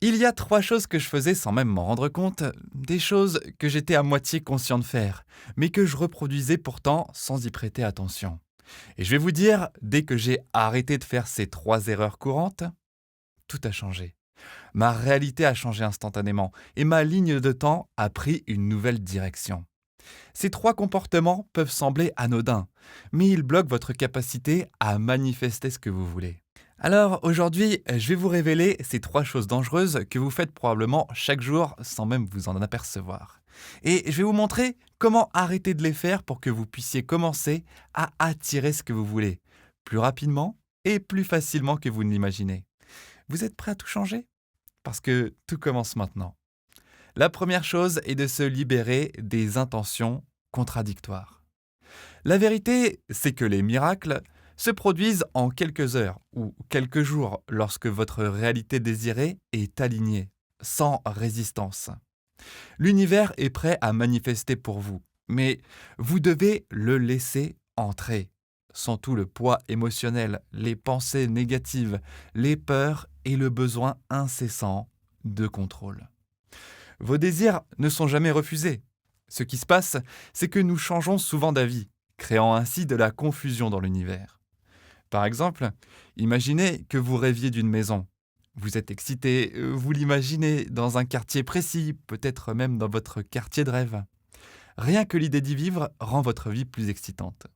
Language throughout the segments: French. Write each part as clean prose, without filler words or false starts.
Il y a 3 choses que je faisais sans même m'en rendre compte, des choses que j'étais à moitié conscient de faire, mais que je reproduisais pourtant sans y prêter attention. Et je vais vous dire, dès que j'ai arrêté de faire ces 3 erreurs courantes, tout a changé. Ma réalité a changé instantanément et ma ligne de temps a pris une nouvelle direction. Ces 3 comportements peuvent sembler anodins, mais ils bloquent votre capacité à manifester ce que vous voulez. Alors aujourd'hui, je vais vous révéler ces 3 choses dangereuses que vous faites probablement chaque jour sans même vous en apercevoir. Et je vais vous montrer comment arrêter de les faire pour que vous puissiez commencer à attirer ce que vous voulez, plus rapidement et plus facilement que vous ne l'imaginez. Vous êtes prêt à tout changer? Parce que tout commence maintenant. La première chose est de se libérer des intentions contradictoires. La vérité, c'est que les miracles se produisent en quelques heures ou quelques jours lorsque votre réalité désirée est alignée, sans résistance. L'univers est prêt à manifester pour vous, mais vous devez le laisser entrer, sans tout le poids émotionnel, les pensées négatives, les peurs et le besoin incessant de contrôle. Vos désirs ne sont jamais refusés. Ce qui se passe, c'est que nous changeons souvent d'avis, créant ainsi de la confusion dans l'univers. Par exemple, imaginez que vous rêviez d'une maison. Vous êtes excité, vous l'imaginez dans un quartier précis, peut-être même dans votre quartier de rêve. Rien que l'idée d'y vivre rend votre vie plus excitante.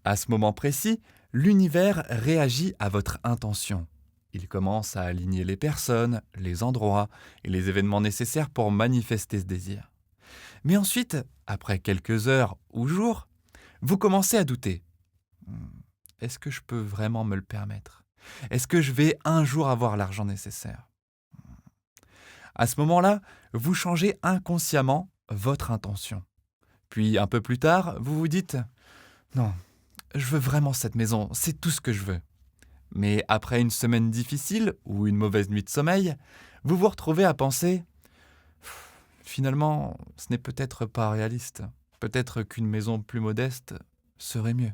À ce moment précis, l'univers réagit à votre intention. Il commence à aligner les personnes, les endroits et les événements nécessaires pour manifester ce désir. Mais ensuite, après quelques heures ou jours, vous commencez à douter. Hmm, Est-ce que je peux vraiment me le permettre? Est-ce que je vais un jour avoir l'argent nécessaire? À ce moment-là, vous changez inconsciemment votre intention. Puis un peu plus tard, vous vous dites: non, je veux vraiment cette maison, c'est tout ce que je veux. Mais après une semaine difficile ou une mauvaise nuit de sommeil, vous vous retrouvez à penser: finalement, ce n'est peut-être pas réaliste. Peut-être qu'une maison plus modeste serait mieux.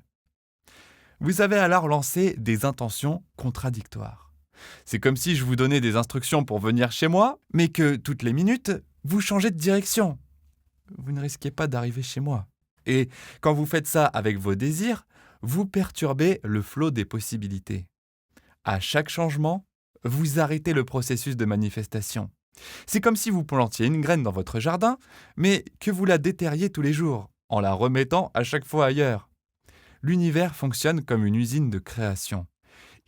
Vous avez alors lancé des intentions contradictoires. C'est comme si je vous donnais des instructions pour venir chez moi, mais que toutes les minutes, vous changez de direction. Vous ne risquez pas d'arriver chez moi. Et quand vous faites ça avec vos désirs, vous perturbez le flot des possibilités. À chaque changement, vous arrêtez le processus de manifestation. C'est comme si vous plantiez une graine dans votre jardin, mais que vous la déterriez tous les jours, en la remettant à chaque fois ailleurs. L'univers fonctionne comme une usine de création.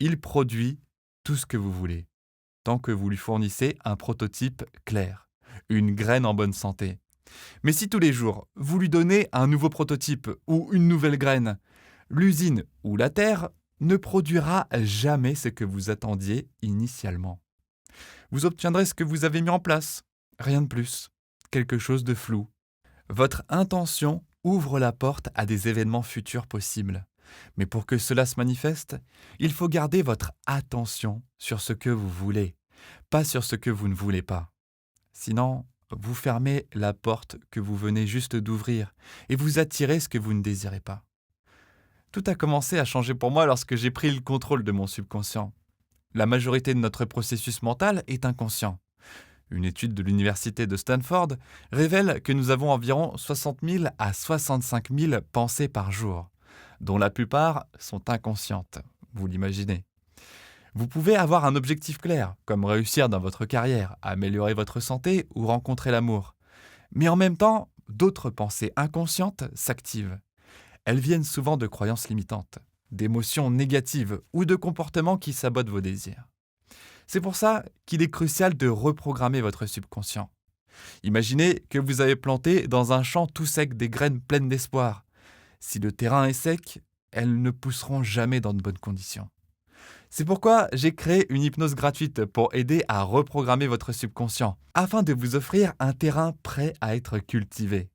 Il produit tout ce que vous voulez, tant que vous lui fournissez un prototype clair, une graine en bonne santé. Mais si tous les jours, vous lui donnez un nouveau prototype ou une nouvelle graine, l'usine ou la Terre ne produira jamais ce que vous attendiez initialement. Vous obtiendrez ce que vous avez mis en place, rien de plus, quelque chose de flou. Votre intention ouvre la porte à des événements futurs possibles. Mais pour que cela se manifeste, il faut garder votre attention sur ce que vous voulez, pas sur ce que vous ne voulez pas. Sinon, vous fermez la porte que vous venez juste d'ouvrir et vous attirez ce que vous ne désirez pas. Tout a commencé à changer pour moi lorsque j'ai pris le contrôle de mon subconscient. La majorité de notre processus mental est inconscient. Une étude de l'université de Stanford révèle que nous avons environ 60 000 à 65 000 pensées par jour, dont la plupart sont inconscientes, vous l'imaginez. Vous pouvez avoir un objectif clair, comme réussir dans votre carrière, améliorer votre santé ou rencontrer l'amour. Mais en même temps, d'autres pensées inconscientes s'activent. Elles viennent souvent de croyances limitantes, d'émotions négatives ou de comportements qui sabotent vos désirs. C'est pour ça qu'il est crucial de reprogrammer votre subconscient. Imaginez que vous avez planté dans un champ tout sec des graines pleines d'espoir. Si le terrain est sec, elles ne pousseront jamais dans de bonnes conditions. C'est pourquoi j'ai créé une hypnose gratuite pour aider à reprogrammer votre subconscient, afin de vous offrir un terrain prêt à être cultivé.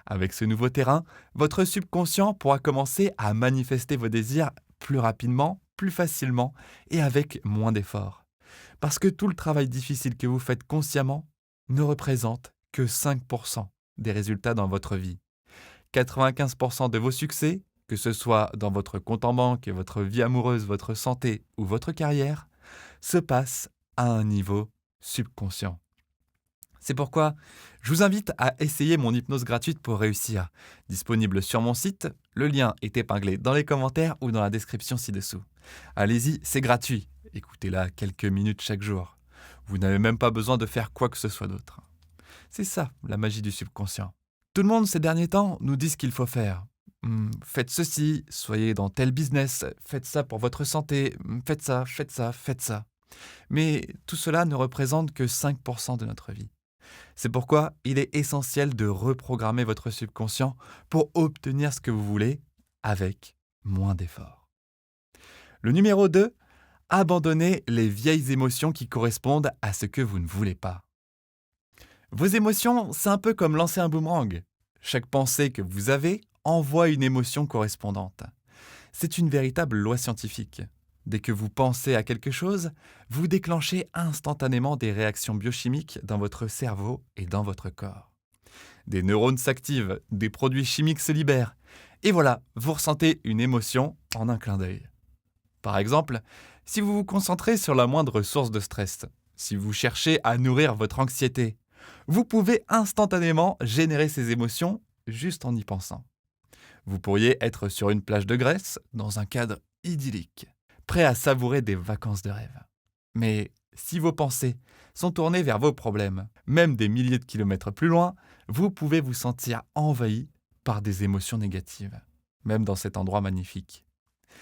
Avec ce nouveau terrain, votre subconscient pourra commencer à manifester vos désirs plus rapidement, plus facilement et avec moins d'efforts. Parce que tout le travail difficile que vous faites consciemment ne représente que 5% des résultats dans votre vie. 95% de vos succès, que ce soit dans votre compte en banque, votre vie amoureuse, votre santé ou votre carrière, se passent à un niveau subconscient. C'est pourquoi je vous invite à essayer mon hypnose gratuite pour réussir, disponible sur mon site. Le lien est épinglé dans les commentaires ou dans la description ci-dessous. Allez-y, c'est gratuit. Écoutez-la quelques minutes chaque jour. Vous n'avez même pas besoin de faire quoi que ce soit d'autre. C'est ça, la magie du subconscient. Tout le monde ces derniers temps nous dit ce qu'il faut faire. Faites ceci, soyez dans tel business, faites ça pour votre santé, faites ça, faites ça, faites ça. Mais tout cela ne représente que 5% de notre vie. C'est pourquoi il est essentiel de reprogrammer votre subconscient pour obtenir ce que vous voulez avec moins d'efforts. Le numéro 2, abandonnez les vieilles émotions qui correspondent à ce que vous ne voulez pas. Vos émotions, c'est un peu comme lancer un boomerang. Chaque pensée que vous avez envoie une émotion correspondante. C'est une véritable loi scientifique. Dès que vous pensez à quelque chose, vous déclenchez instantanément des réactions biochimiques dans votre cerveau et dans votre corps. Des neurones s'activent, des produits chimiques se libèrent. Et voilà, vous ressentez une émotion en un clin d'œil. Par exemple, si vous vous concentrez sur la moindre source de stress, si vous cherchez à nourrir votre anxiété, vous pouvez instantanément générer ces émotions juste en y pensant. Vous pourriez être sur une plage de Grèce, dans un cadre idyllique, prêt à savourer des vacances de rêve. Mais si vos pensées sont tournées vers vos problèmes, même des milliers de kilomètres plus loin, vous pouvez vous sentir envahi par des émotions négatives, même dans cet endroit magnifique.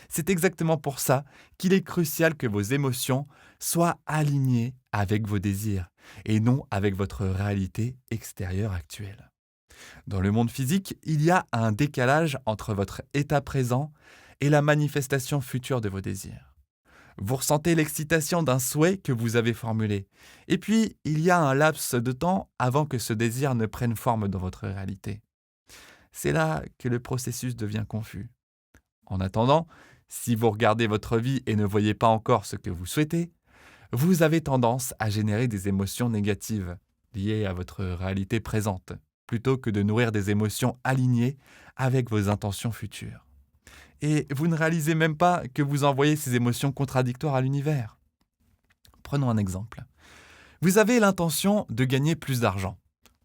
C'est exactement pour ça qu'il est crucial que vos émotions soient alignées avec vos désirs et non avec votre réalité extérieure actuelle. Dans le monde physique, il y a un décalage entre votre état présent et la manifestation future de vos désirs. Vous ressentez l'excitation d'un souhait que vous avez formulé, et puis il y a un laps de temps avant que ce désir ne prenne forme dans votre réalité. C'est là que le processus devient confus. En attendant, si vous regardez votre vie et ne voyez pas encore ce que vous souhaitez, vous avez tendance à générer des émotions négatives liées à votre réalité présente, plutôt que de nourrir des émotions alignées avec vos intentions futures. Et vous ne réalisez même pas que vous envoyez ces émotions contradictoires à l'univers. Prenons un exemple. Vous avez l'intention de gagner plus d'argent.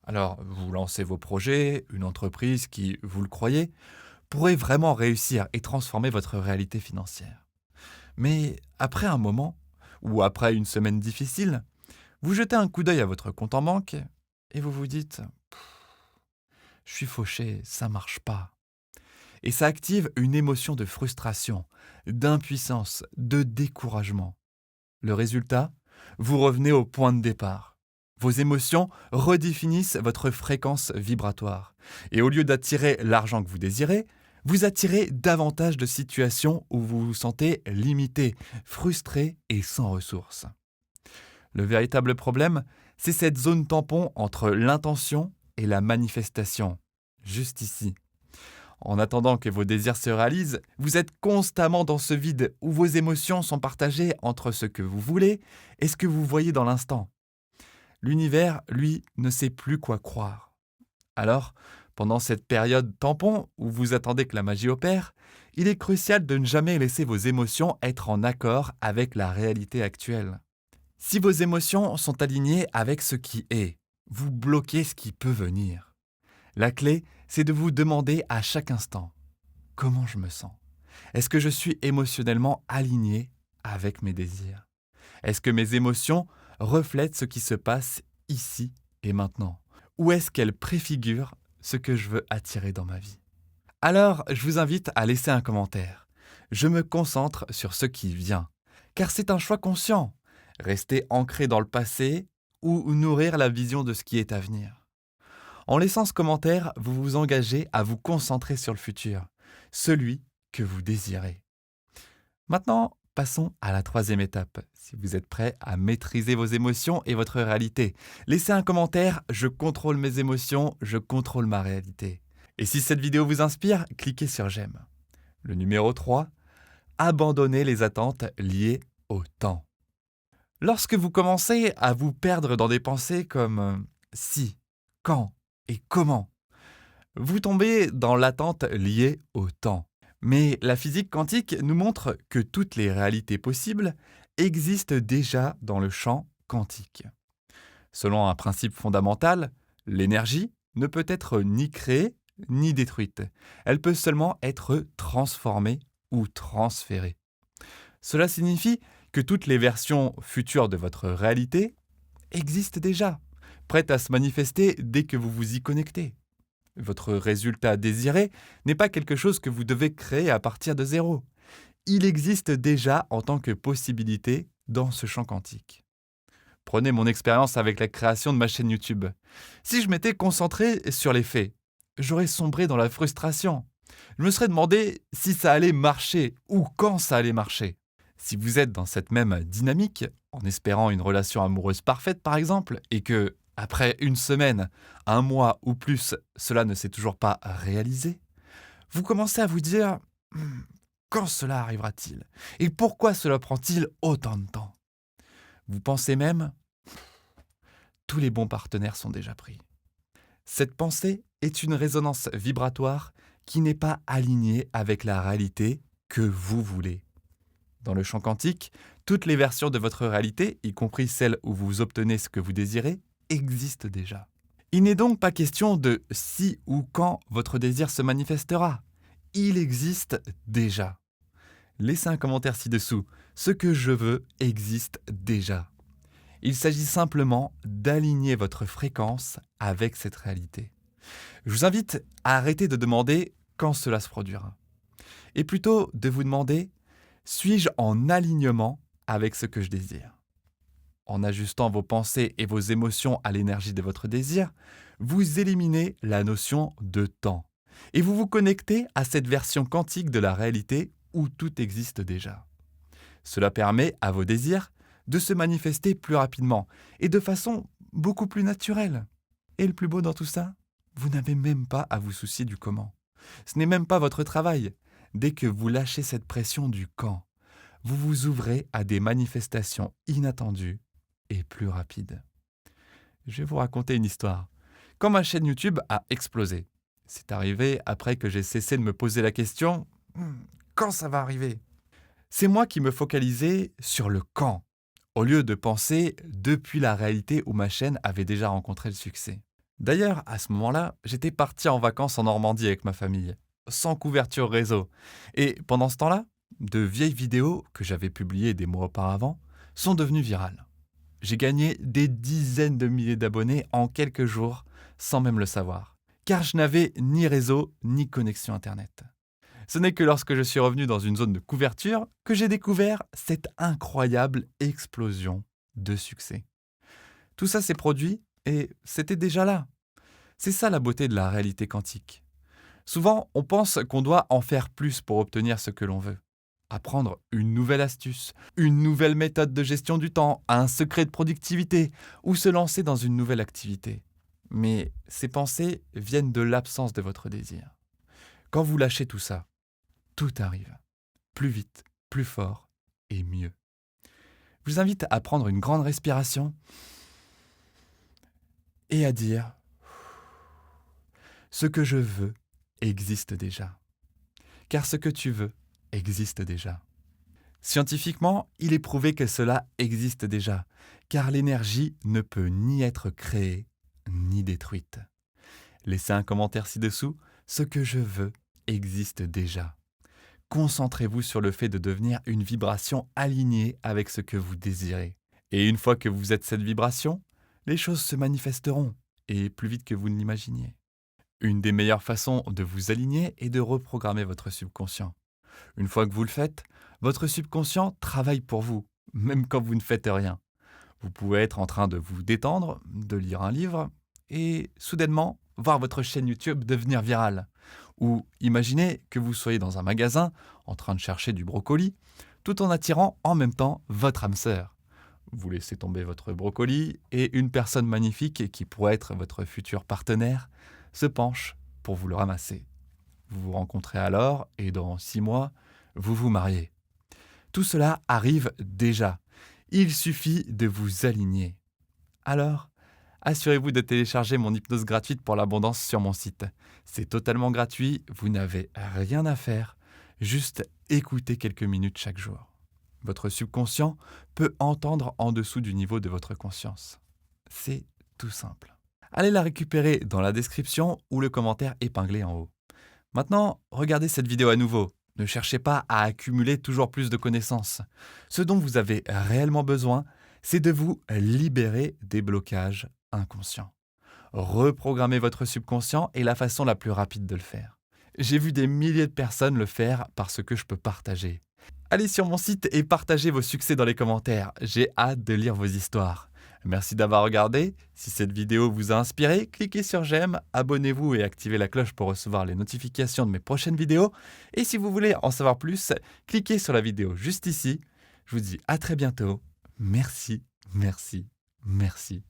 Alors, vous lancez vos projets, une entreprise qui, vous le croyez, pourrait vraiment réussir et transformer votre réalité financière. Mais après un moment, ou après une semaine difficile, vous jetez un coup d'œil à votre compte en banque et vous vous dites « Je suis fauché, ça marche pas ». Et ça active une émotion de frustration, d'impuissance, de découragement. Le résultat, vous revenez au point de départ. Vos émotions redéfinissent votre fréquence vibratoire. Et au lieu d'attirer l'argent que vous désirez, vous attirez davantage de situations où vous vous sentez limité, frustré et sans ressources. Le véritable problème, c'est cette zone tampon entre l'intention et la manifestation, juste ici. En attendant que vos désirs se réalisent, vous êtes constamment dans ce vide où vos émotions sont partagées entre ce que vous voulez et ce que vous voyez dans l'instant. L'univers, lui, ne sait plus quoi croire. Alors, pendant cette période tampon où vous attendez que la magie opère, il est crucial de ne jamais laisser vos émotions être en accord avec la réalité actuelle. Si vos émotions sont alignées avec ce qui est, vous bloquez ce qui peut venir. La clé, c'est de vous demander à chaque instant « Comment je me sens ? Est-ce que je suis émotionnellement aligné avec mes désirs ? Est-ce que mes émotions reflètent ce qui se passe ici et maintenant ? Ou est-ce qu'elles préfigurent ce que je veux attirer dans ma vie ? » Alors, je vous invite à laisser un commentaire. Je me concentre sur ce qui vient, car c'est un choix conscient. Rester ancré dans le passé ou nourrir la vision de ce qui est à venir. En laissant ce commentaire, vous vous engagez à vous concentrer sur le futur, celui que vous désirez. Maintenant, passons à la troisième étape. Si vous êtes prêt à maîtriser vos émotions et votre réalité, laissez un commentaire « Je contrôle mes émotions, je contrôle ma réalité ». Et si cette vidéo vous inspire, cliquez sur « J'aime ». Le numéro 3, abandonnez les attentes liées au temps. Lorsque vous commencez à vous perdre dans des pensées comme « si »,« quand » et « comment », vous tombez dans l'attente liée au temps. Mais la physique quantique nous montre que toutes les réalités possibles existent déjà dans le champ quantique. Selon un principe fondamental, l'énergie ne peut être ni créée ni détruite. Elle peut seulement être transformée ou transférée. Cela signifie que toutes les versions futures de votre réalité existent déjà, prêtes à se manifester dès que vous vous y connectez. Votre résultat désiré n'est pas quelque chose que vous devez créer à partir de zéro. Il existe déjà en tant que possibilité dans ce champ quantique. Prenez mon expérience avec la création de ma chaîne YouTube. Si je m'étais concentré sur les faits, j'aurais sombré dans la frustration. Je me serais demandé si ça allait marcher ou quand ça allait marcher. Si vous êtes dans cette même dynamique, en espérant une relation amoureuse parfaite par exemple, et que, après une semaine, un mois ou plus, cela ne s'est toujours pas réalisé, vous commencez à vous dire quand cela arrivera-t-il? Et pourquoi cela prend-il autant de temps? Vous pensez même tous les bons partenaires sont déjà pris. Cette pensée est une résonance vibratoire qui n'est pas alignée avec la réalité que vous voulez. Dans le champ quantique, toutes les versions de votre réalité, y compris celles où vous obtenez ce que vous désirez, existent déjà. Il n'est donc pas question de si ou quand votre désir se manifestera. Il existe déjà. Laissez un commentaire ci-dessous. Ce que je veux existe déjà. Il s'agit simplement d'aligner votre fréquence avec cette réalité. Je vous invite à arrêter de demander quand cela se produira. Et plutôt de vous demander, suis-je en alignement avec ce que je désire? En ajustant vos pensées et vos émotions à l'énergie de votre désir, vous éliminez la notion de temps. Et vous vous connectez à cette version quantique de la réalité où tout existe déjà. Cela permet à vos désirs de se manifester plus rapidement et de façon beaucoup plus naturelle. Et le plus beau dans tout ça, vous n'avez même pas à vous soucier du comment. Ce n'est même pas votre travail. Dès que vous lâchez cette pression du quand, vous vous ouvrez à des manifestations inattendues et plus rapides. Je vais vous raconter une histoire. Quand ma chaîne YouTube a explosé, c'est arrivé après que j'ai cessé de me poser la question « Quand ça va arriver ?» C'est moi qui me focalisais sur le quand, au lieu de penser depuis la réalité où ma chaîne avait déjà rencontré le succès. D'ailleurs, à ce moment-là, j'étais parti en vacances en Normandie avec ma famille, sans couverture réseau. Et pendant ce temps-là, de vieilles vidéos que j'avais publiées des mois auparavant sont devenues virales. J'ai gagné des dizaines de milliers d'abonnés en quelques jours, sans même le savoir, car je n'avais ni réseau ni connexion Internet. Ce n'est que lorsque je suis revenu dans une zone de couverture que j'ai découvert cette incroyable explosion de succès. Tout ça s'est produit et c'était déjà là. C'est ça la beauté de la réalité quantique. Souvent, on pense qu'on doit en faire plus pour obtenir ce que l'on veut. Apprendre une nouvelle astuce, une nouvelle méthode de gestion du temps, un secret de productivité ou se lancer dans une nouvelle activité. Mais ces pensées viennent de l'absence de votre désir. Quand vous lâchez tout ça, tout arrive. Plus vite, plus fort et mieux. Je vous invite à prendre une grande respiration et à dire « Ce que je veux existe déjà. » Car ce que tu veux existe déjà. Scientifiquement, il est prouvé que cela existe déjà, car l'énergie ne peut ni être créée ni détruite. Laissez un commentaire ci-dessous, ce que je veux existe déjà. Concentrez-vous sur le fait de devenir une vibration alignée avec ce que vous désirez. Et une fois que vous êtes cette vibration, les choses se manifesteront, et plus vite que vous ne l'imaginiez. Une des meilleures façons de vous aligner est de reprogrammer votre subconscient. Une fois que vous le faites, votre subconscient travaille pour vous, même quand vous ne faites rien. Vous pouvez être en train de vous détendre, de lire un livre, et soudainement voir votre chaîne YouTube devenir virale. Ou imaginez que vous soyez dans un magasin en train de chercher du brocoli, tout en attirant en même temps votre âme sœur. Vous laissez tomber votre brocoli et une personne magnifique qui pourrait être votre futur partenaire se penche pour vous le ramasser. Vous vous rencontrez alors et dans 6 mois, vous vous mariez. Tout cela arrive déjà. Il suffit de vous aligner. Alors, assurez-vous de télécharger mon hypnose gratuite pour l'abondance sur mon site. C'est totalement gratuit, vous n'avez rien à faire, juste écoutez quelques minutes chaque jour. Votre subconscient peut entendre en dessous du niveau de votre conscience. C'est tout simple. Allez la récupérer dans la description ou le commentaire épinglé en haut. Maintenant, regardez cette vidéo à nouveau. Ne cherchez pas à accumuler toujours plus de connaissances. Ce dont vous avez réellement besoin, c'est de vous libérer des blocages inconscients. Reprogrammez votre subconscient est la façon la plus rapide de le faire. J'ai vu des milliers de personnes le faire par ce que je peux partager. Allez sur mon site et partagez vos succès dans les commentaires. J'ai hâte de lire vos histoires. Merci d'avoir regardé. Si cette vidéo vous a inspiré, cliquez sur j'aime, abonnez-vous et activez la cloche pour recevoir les notifications de mes prochaines vidéos. Et si vous voulez en savoir plus, cliquez sur la vidéo juste ici. Je vous dis à très bientôt. Merci, merci, merci.